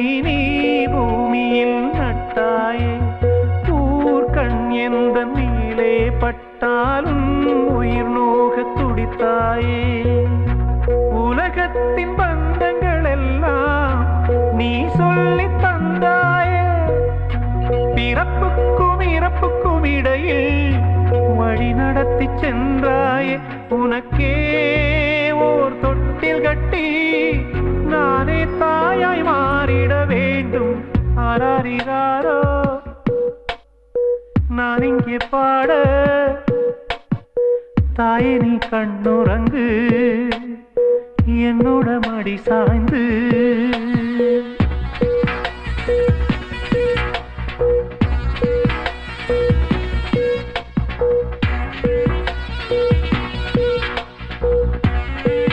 நீ பூமியில் நட்டாயே ஊர்கண் எந்த மேலே பட்டாலும் உயிர் நோக துடித்தாயே உலகத்தின் பந்தங்கள் எல்லாம் நீ சொல்லி தந்தாயே பிறப்புக்கும் இறப்புக்கும் இடையில் வழி நடத்தி சென்றாயே உனக்கே ஓர் தொட்டில் கட்டி நானே தாயாய் மாறிட வேண்டும் ஆராரிராரோ நான் இங்கே பாட தாயே நீ கண்ணுறங்கு என்னோட மடி சாய்ந்து